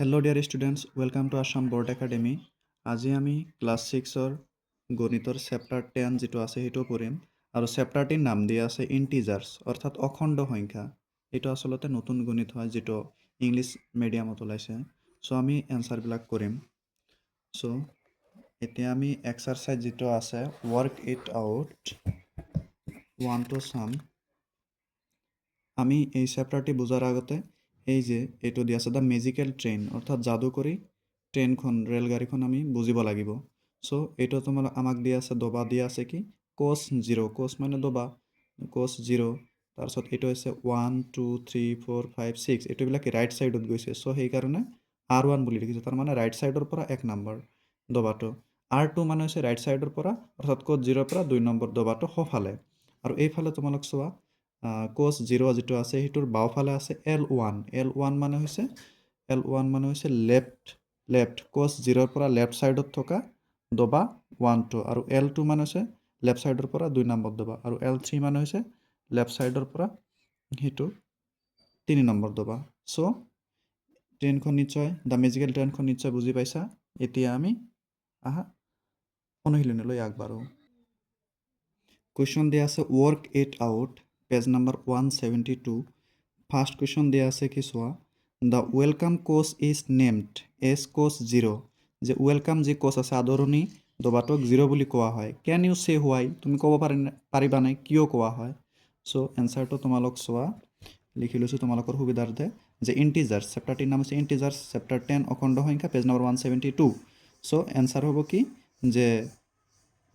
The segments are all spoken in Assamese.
Hello dear students, welcome to Assam Board Academy. আজি আমি ক্লাছ 6ৰ গণিতৰ চেপ্টাৰ 10 যেটো আছে হেটো পঢ়িম আৰু চেপ্টাৰটিৰ নাম দিয়া আছে ইন্টিজাৰ্স অৰ্থাৎ অখণ্ড সংখ্যা। এটা আসলতে নতুন গণিত হয় যেটো ইংলিশ মিডিয়ামত ওলাইছে। সো আমি এনসারবিলাক কৰিম। সো এতিয়া আমি এক্সারসাইজ যেটো আছে work it out 1 to sum আমি এই চেপ্টারটি বুঝার আগতে এই যে এইটো দিয়া আছে দ্য মেজিক্যাল ট্রেন অর্থাৎ জাদুকৰী ট্ৰেনখন ৰেলগাড়ীখন আমি বুজিব লাগিব। সো এইটো তোমার আমাক দিয়া আছে দবা দিয়া আছে কি cos 0 cos মানে দবা cos 0 তাৰপিছত এইটো আছে 1 2 3 4 5 6 এইটো বিলাক রাইট সাইডত গৈছে। সো সেই কাৰণে r1 বুলি লিখিছে তাৰ মানে ৰাইট সাইডৰ পৰা 1 নম্বৰ দবাটো r2 মানে হৈছে ৰাইট সাইডৰ পৰা অৰ্থাৎ cos 0 পৰা 2 নম্বৰ দবাটো সোঁফালে আৰু এইফালে তোমালোক চোৱা cos 0 যেটো আছে হেতুৰ বাওফালে আছে L1 মানে হৈছে লেফট cos 0 পৰা লেফট সাইডত থকা দবা 1 2 আৰু L2 মানে হৈছে লেফট সাইডৰ পৰা 2 নম্বৰ দবা আৰু L3 মানে হৈছে লেফট সাইডৰ পৰা হেতু 3 নম্বৰ দবা। সো ট্ৰেনখন নিশ্চয় দা মেজিক্যাল ট্ৰেনখন নিশ্চয় বুজি পাইছা। এতিয়া আমি আহা অনুশীলনীলৈ আগবাঢ়ো। কোৱেশ্চন দিয়া আছে work it out page number 172 first question দিয়া আছে কি সোয়া the welcome course is named as course 0 যে ওয়েলকাম যে কোর্স আছে আদৰণি দবাটোক 0 বুলি কোৱা হয় ক্যান ইউ সে হোৱাই তুমি ক'ব পাৰিবা নাই কিয় কোৱা হয়। সো এনসাৰটো তোমালোক সোৱা লিখি লৈছো তোমালোকৰ সুবিধাৰ্থে যে ইন্টিজাৰ্স চেপ্টাৰটিৰ নাম আছে ইন্টিজার্স চেপ্টার 10 অখণ্ড সংখ্যা পেজ নাম্বার 172। সো এনসার হ'ব কি যে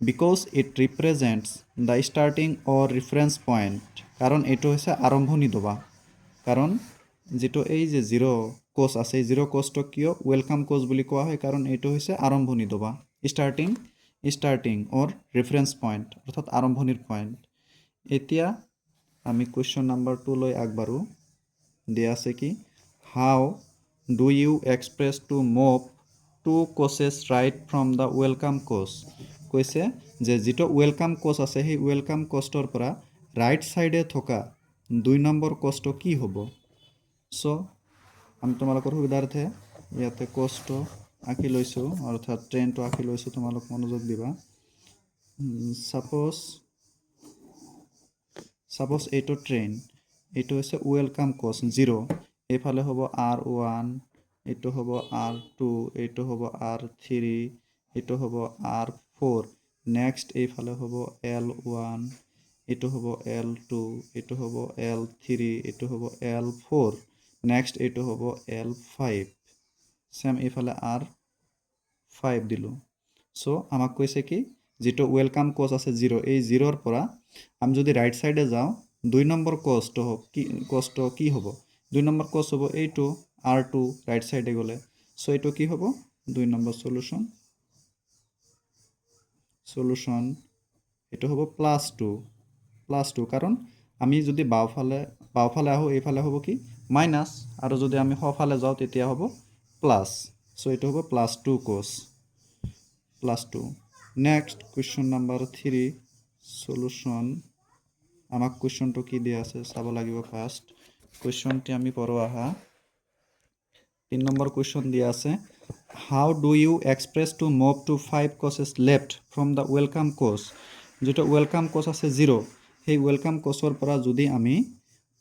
because it represents the starting or reference point কারণ এটো হৈছে আৰম্ভণি দবা কারণ যেটো এই যে 0 কোস আছে 0 কোসটো কিয় ওয়েলকাম কোস বুলি কোৱা হয় কাৰণ এটো হৈছে আৰম্ভণি দবা স্টাৰ্টিং or reference point অৰ্থাৎ আৰম্ভণিৰ পয়েন্ট। এতিয়া আমি কোয়েশ্চন নাম্বার 2 লৈ আগবাঢ়ো দিয়া আছে কি how do you express to move two causes right from the welcome cause কৈছে যে যেটো ওয়েলকাম কোস আছে সেই ওয়েলকাম কোষ্টৰ পৰা ৰাইট সাইডে থকা 2 নম্বৰ কোষ্টটো কি হ'ব। সো আমি তোমালোকৰ সুবিধাৰ্থে ইয়াতে কোষ্টটো আঁকি লৈছো অৰ্থাৎ ট্রেনটো আঁকি লৈছো তোমালোক মনোযোগ দিবা। সাপোজ এইটো ট্রেন এইটো হৈছে ওয়েলকাম কোস 0 এইফালে হ'ব R1 এইটো হ'ব R2 এইটো হ'ব R3 এইটো হ'ব R4 নেক্সট এইফালে হ'ব L1 এইটো হ'ব L2 এইটো হ'ব L3 এইটো হ'ব L4 নেক্সট এইটো হ'ব L5 সেম এইফালে R5 দিলো। সো আমাক কৈছে কি যেটো ওয়েলকাম কোস আছে 0 এই 0 ৰ পৰা আমি যদি ৰাইট সাইডে যাও 2 নম্বৰ কোষ্টটো কি হ'ব 2 নম্বৰ কোস হ'ব এইটো R2 ৰাইট সাইডে গলে। সো এইটো কি হ'ব 2 নম্বৰ সলিউশন এইটো হ'ব +2 কাৰণ আমি যদি বাওফালে আহো এইফালে হ'ব কি মাইনাস আৰু যদি আমি সোঁফালে যাও তেতিয়া হ'ব প্লাস। সো এইটো হ'ব +2 cos +2। Next question number 3 solution আমাক কোয়েশ্চনটো কি দিয়া আছে চাব লাগিব ফার্স্ট কোয়েশ্চনটি আমি পঢ়ো আহা 3 নম্বৰ কোয়েশ্চন দিয়া আছে how do you express to move to 5 causes left from the welcome cause যেটো ওয়েলকাম কোস আছে 0 সেই ওয়েলকাম কোসৰ পৰা যদি আমি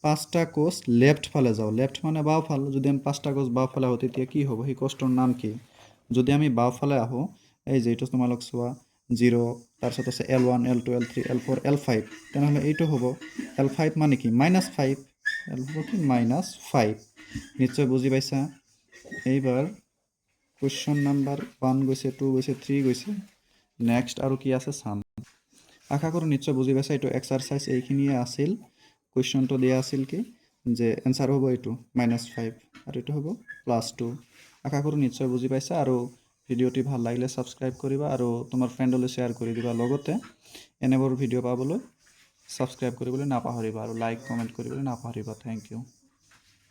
5টা কোস লেফট ফালে যাও লেফট মানে বাও ফাল যদি আমি 5টা কোস বাও ফালে হতে তেতিয়া কি হ'ব সেই কোষ্টৰ নাম কি যদি আমি বাও ফালে আহো এই যে এইটো তোমালোক চোৱা 0 তাৰপিছত আছে L1 L2 L3 L4 L5 তেনেহলে এইটো হ'ব L5 মানে কি -5 L হ'ব কি -5 নিশ্চয় বুজি পাইছা। এইবাৰ কোয়েশ্চন নাম্বাৰ 1 গৈছে 2 গৈছে 3 গৈছে নেক্সট আৰু কি আছে চাম। আশা কৰো নিশ্চয় বুজি পাইছা এইটো এক্সারসাইজ এইখিনিয়ে আছিল কোয়েশ্চনটো দিয়া আছিল কি যে এনসার হ'ব এইটো -5 আৰু এইটো হ'ব +2 আশা কৰো নিশ্চয় বুজি পাইছা আৰু ভিডিওটি ভাল লাগিলে সাবস্ক্ৰাইব কৰিবা আৰু তোমাৰ ফ্ৰেণ্ডলৈ শেয়াৰ কৰি দিবা লগতে এনেবোৰ ভিডিও পাবলৈ সাবস্ক্ৰাইব কৰিবলৈ নাপাহৰিবা আৰু লাইক কমেন্ট কৰিবলৈ নাপাহৰিবা। Thank U.